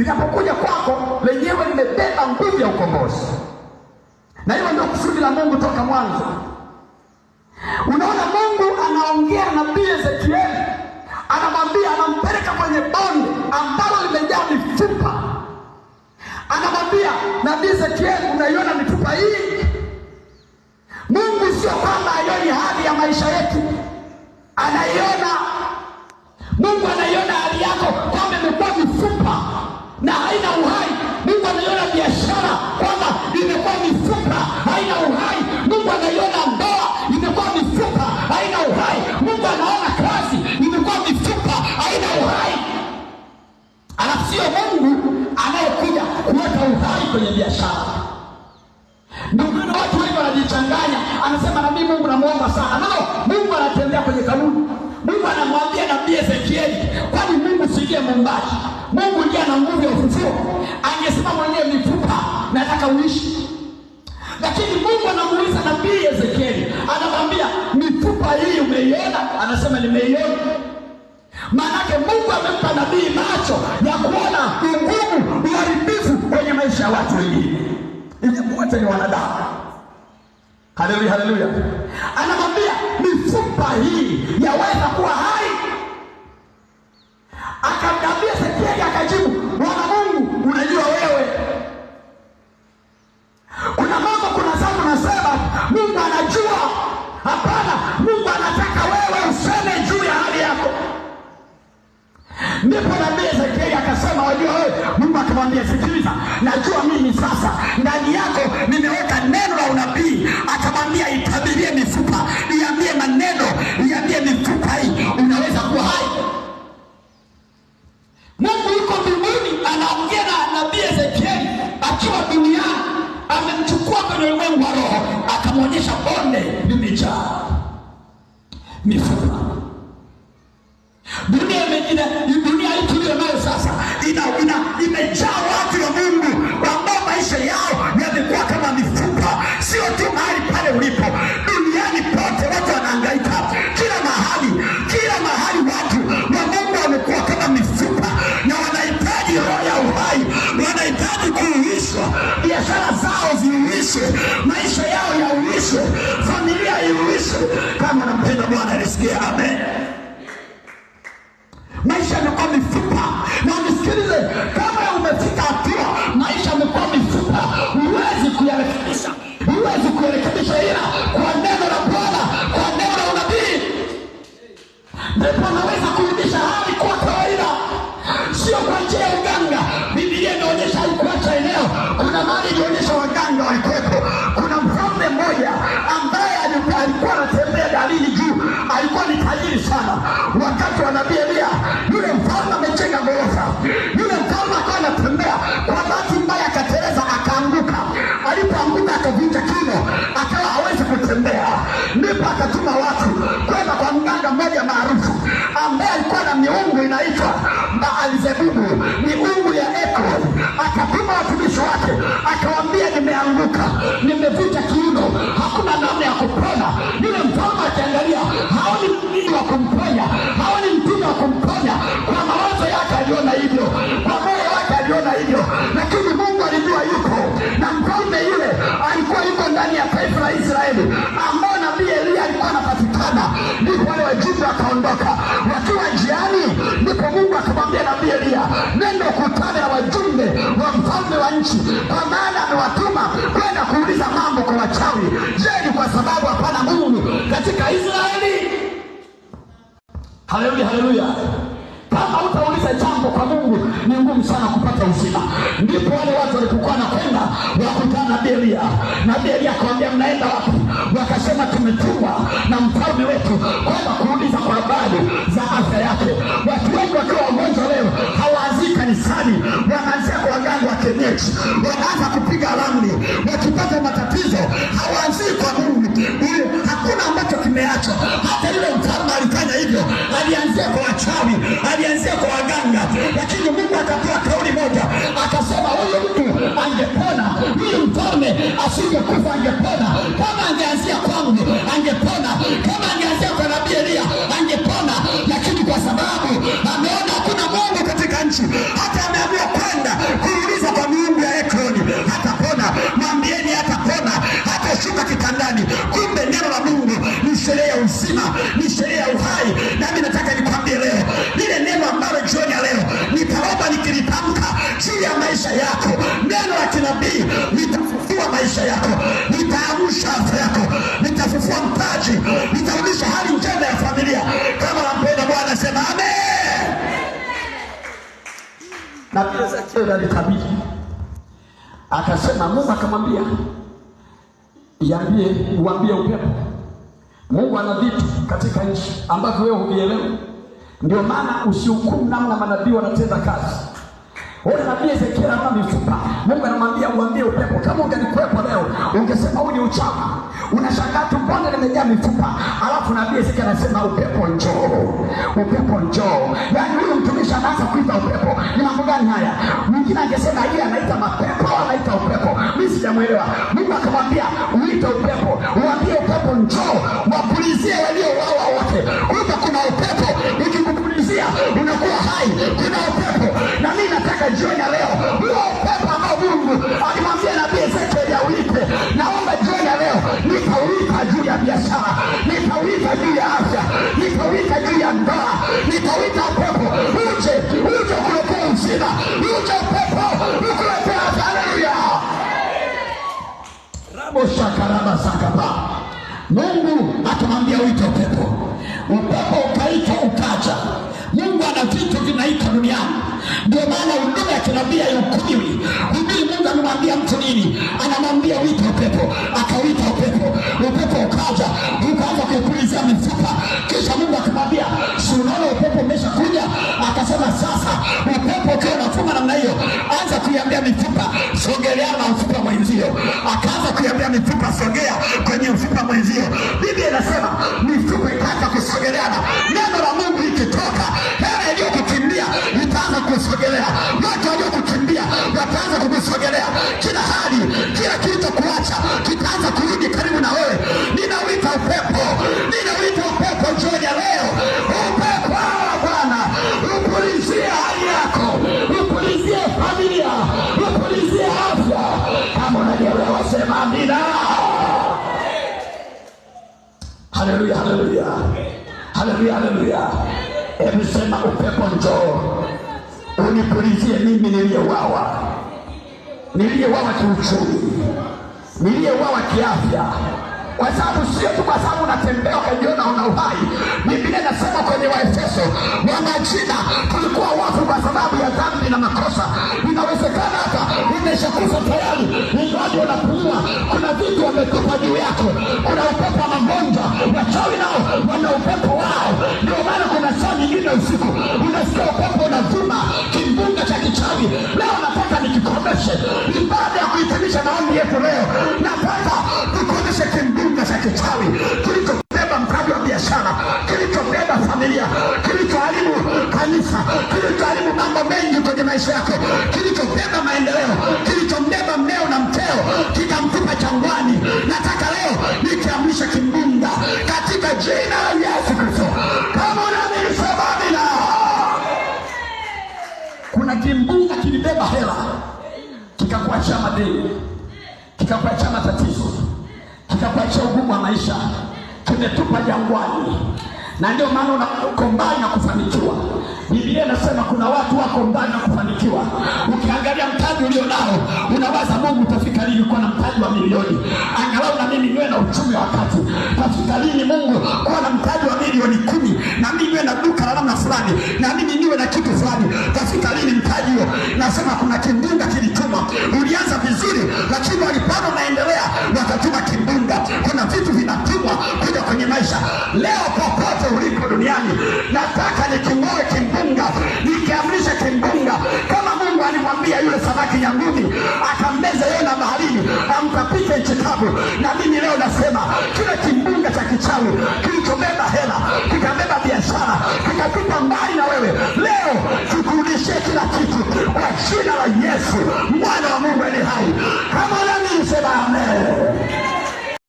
linapokuja kwako lenyewe limebeba nguvu ya ukombozi. Na hilo ndio kusudi la Mungu toka mwanzo. Unaona, Mungu anaongea na nabii Ezekieli, anamwambia, anampeleka kwenye bonde ambalo limejaa mifupa. Anamwambia nabii Ezekieli, unaiona mifupa hii? Mungu sio kwamba aioni hali ya maisha yetu, anaiona. Mungu anaiona hali yako kwamba imekuwa mifupa na haina uhai. Mungu anaiona biashara kwamba imekuwa mifupa, haina uhai. Mungu anaiona ndoa imekuwa mifupa, haina uhai. Mungu anaona kazi imekuwa mifupa, haina uhai. Alafu sio Mungu anayekuja kuweka uhai kwenye biashara. Ndio watu wengi wanajichanganya, anasema na mimi Mungu namuomba sana. No, Mungu anatembea kwenye kanuni. Mungu anamwambia nabii Ezekieli, kwani Mungu si ndiye muumbaji? Mungu ndiye ana nguvu ya ufufuo. Angesema mwenyewe mifupa, nataka uishi. Lakini Mungu anamuuliza nabii Ezekieli, anamwambia mifupa hii umeiona? Anasema nimeiona. Maanake Mungu amempa nabii macho ya kuona nguvu, uharibifu kwenye maisha ya watu wengine. Wote ni wanadamu. Haleluya, haleluya. Anamwambia mifupa hii yaweza kuwa hai? Akamwambia Ezekieli, akajibu, Bwana Mungu, unajua wewe. Kuna mambo, kuna sababu nasema Mungu anajua. Hapana, Mungu anataka wewe useme juu ya hali yako. Ndipo nabii Ezekieli akasema, wajua wewe. Mungu akamwambia, sikiliza, najua mimi sasa ndani yako nimeweka neno la unabii. Akamwambia, itabirie mifupa, iambie maneno, iambie mifupa hii unaweza kuwa hai. Mungu yuko mbinguni anaongea na nabii Ezekieli akiwa duniani. Amemchukua kwenye ulimwengu wa roho, akamwonyesha bonde limejaa mifupa. Dunia hii tuliyo nayo sasa imejaa watu wa Mungu ambao maisha yao yamekuwa kama mifupa. Sio tu mahali pale ulipo, duniani pote watu wanahangaika. Kila mahali watu wa Mungu wamekuwa kama mifupa, na wanahitaji roho ya uhai, wanahitaji kuuishwa. Biashara zao ziuishwe, maisha yao yauishwe, familia iuishwe. Kama nampenda Bwana nisikie amen. Maisha yamekuwa mifupa. Na unisikilize, kama umefika hatua maisha yamekuwa mifupa, huwezi kuyarekebisha ila kwa neno la Bwana, kwa neno la unabii. Ndipo naweza kurudisha hali kwa kawaida, sio kwa njia ya uganga. Biblia inaonyesha haikuacha eneo. Kuna mahali inaonyesha waganga walikuwepo. Kuna mfalme mmoja ambaye alikuwa anatembea dalili juu, alikuwa ni tajiri sana. Wakati wa nabii Elia, yule mfalme amejenga ghorofa. Yule mfalme akawa anatembea, kwa bahati mbaya akateleza, akaanguka. Alipoanguka akavunja kiuno, akawa hawezi kutembea. Ndipo akatuma watu kwenda kwa mganga mmoja maarufu ambaye alikuwa na miungu inaitwa Baal-zebubu, miungu ya Ekron. Akatuma watumishi wake, akawaambia, nimeanguka, nimevunja kiuno, hakuna namna ya kupona. Yule mfalme akiangalia, haoni mtume wa kumponya, haoni mtume wa kumponya. Kwa mawazo yake aliona hivyo, kwa moyo wake aliona hivyo, lakini Mungu alijua yuko. Na mfalme yule alikuwa yuko ndani ya taifa la Israeli ambao nabii Elia alikuwa anapatikana. Ndipo wale wajumbe wakaondoka. Wakiwa njiani, ndipo Mungu akamwambia nabii Elia, nenda ukutane na wajumbe wa mfalme wa nchi, kwa maana amewatuma kwenda kuuliza mambo kwa wachawi. Je, ni kwa sababu hapana Mungu katika Israeli? Haleluya, haleluya. Kama utauliza jambo kwa Mungu, ni ngumu sana kupata uzima. Ndipo wale watu walipokuwa wanakwenda wakutana na Elia. Na Elia akamwambia, mnaenda wapi? Wakasema, tumetumwa na mfalme wetu kwenda kuuliza kwa habari za afya yake. Watu wengi wakiwa wagonjwa leo hawaanzii kanisani, wanaanzia kwa waganga wa kienyeji, wanaanza kupiga ramli. Wakipata matatizo hawaanzii kwa Mungu. Hakuna ambacho kimeachwa. Hata yule mfalme alifanya hivyo, alianzia kwa wachawi, alianzia kwa waganga. Lakini Mungu akatoa kauli moja, akasema, huyu mtu angepona, huyu mfalme asingekufa, angepona. Kama angeanzia kwangu angepona, kama angeanzia kwa nabii Elia angepona. Lakini kwa sababu ameona hakuna Mungu katika nchi, hata ameamua kwenda Nabii Ezekieli alitabiri, akasema, Mungu akamwambia, uambie upepo. Mungu ana vitu katika nchi ambavyo wewe huvielewi. Ndio maana usihukumu namna manabii wanatenda kazi. Wewe nabii Ezekieli ana mifupa. Mungu anamwambia uambie upepo. Kama ungelikuwepo leo, ungesema huu ni uchawi. Unashangaa tu bonde limejaa mifupa. Alafu nabii Ezekieli anasema upepo njoo. Upepo njoo. Yaani huyu mtumishi anaanza kuita upepo. Ni mambo gani haya? Mwingine angesema yeye anaita mapepo, anaita upepo. Mimi sijamuelewa. Mungu akamwambia uite upepo. Uambie upepo njoo. Wapulizie waliouawa wote. Kumbe kuna upepo. Ukikupulizia unakuwa hai. Kuna upepo. Na mimi nataka jioni leo huo upepo ambao Mungu alimwambia nabii Ezekieli auite, naomba jioni leo nitauita juu ya biashara, nitauita juu ya afya, nitauita juu ya ndoa, nitauita upepo uje kuletea uzima, uje upepo ukuletea afya. Haleluya! Rabo shakaraba sakaba. Mungu akamwambia uite upepo. Upepo ukaita, ukaja. Mungu ana vitu vinaita duniani. Ndio maana huduma ya kinabii haihukumiwi. Hubiri Mungu anamwambia mtu nini? Anamwambia uite upepo. Akauita upepo. Upepo ukaja. Ukaanza kupulizia mifupa. Kisha Mungu akamwambia, si unaona upepo umeshakuja? Akasema sasa upepo ukiwa unafuma namna hiyo, anza kuiambia mifupa sogeleana na mfupa mwenzio. Akaanza kuiambia mifupa sogea kwenye mfupa mwenzio. Biblia inasema mifupa ikaanza kusogeleana. Neno la Mungu likitoka, hela iliyokukimbia itaanza kusogelea. Watu waliokukimbia wataanza kukusogelea. Kila hali, kila kilichokuacha kitaanza kurudi karibu na wewe. Ninauita upepo. Ninauita upepo jioni ya leo. Upepo wa Bwana upulizie hali yako, upulizie familia, upulizie afya. Kama unanielewa sema amina. Haleluya, haleluya. Haleluya, haleluya. Hebu sema upepo njoo. Unipulizie mimi niliyeuawa kiuchumi, niliyeuawa kiafya. Kwa sababu sio tu kwa sababu unatembea ukajiona una uhai. Biblia inasema kwenye Waefeso, Wamajina tulikuwa wafu kwa sababu ya dhambi na makosa. Inawezekana hata umeshakufa tayari, ingawa unapumua. Kuna vitu wametoka juu yako. Kuna upepo wa magonjwa. Wachawi nao wana upepo wao. Ndio maana kuna saa nyingine usiku unasikia upepo unavuma, kimbunga cha kichawi. Leo nataka nikikomeshe ibada ya kuhitimisha maombi yetu leo. Nataka tukomeshe kimbunga cha kichawi kilichobeba mtaji wa biashara, kilichobeba familia, kilichoharibu kanisa, kilichoharibu mambo mengi kwenye maisha yako, kilichobeba maendeleo, kilichombeba mmeo na mkeo kikamtupa jangwani. Nataka leo nikiamrisha kimbunga katika jina la Yesu Kristo. Kama unaamini sema amina. Kuna kimbunga kilibeba hela, kikakuachia madeni, kikakuachia matatizo, kikakuachia ugumu wa maisha, kimetupa jangwani. Na ndio maana uko mbali na kufanikiwa. Biblia inasema kuna watu wako mbali na kufanikiwa. Ukiangalia mtaji ulio nao, unawaza Mungu utafika lini kuwa na mtaji wa milioni? Angalau na mimi niwe na uchumi wa kati. Tafika lini Mungu kuwa na mtaji wa milioni 10? Na mimi niwe na duka la namna fulani. Na mimi niwe na kitu fulani. Tafika lini mtaji huo? Nasema kuna kimbunga kilituma. Ulianza vizuri, lakini walipano naendelea wakatuma kimbunga. Kuna vitu vinatumwa kuja kwenye maisha. Leo popote ulipo duniani, nataka niking'oe kimbunga, nikiamrisha kimbunga. Kama Mungu alimwambia yule samaki nyangumi akambeza Yona baharini, amtapike nchi kavu, na mimi leo nasema kile kimbunga cha kichawi kilichobeba hela, kikabeba biashara, kikapita mbali na wewe, leo kikurudishie kila kitu kwa jina la Yesu.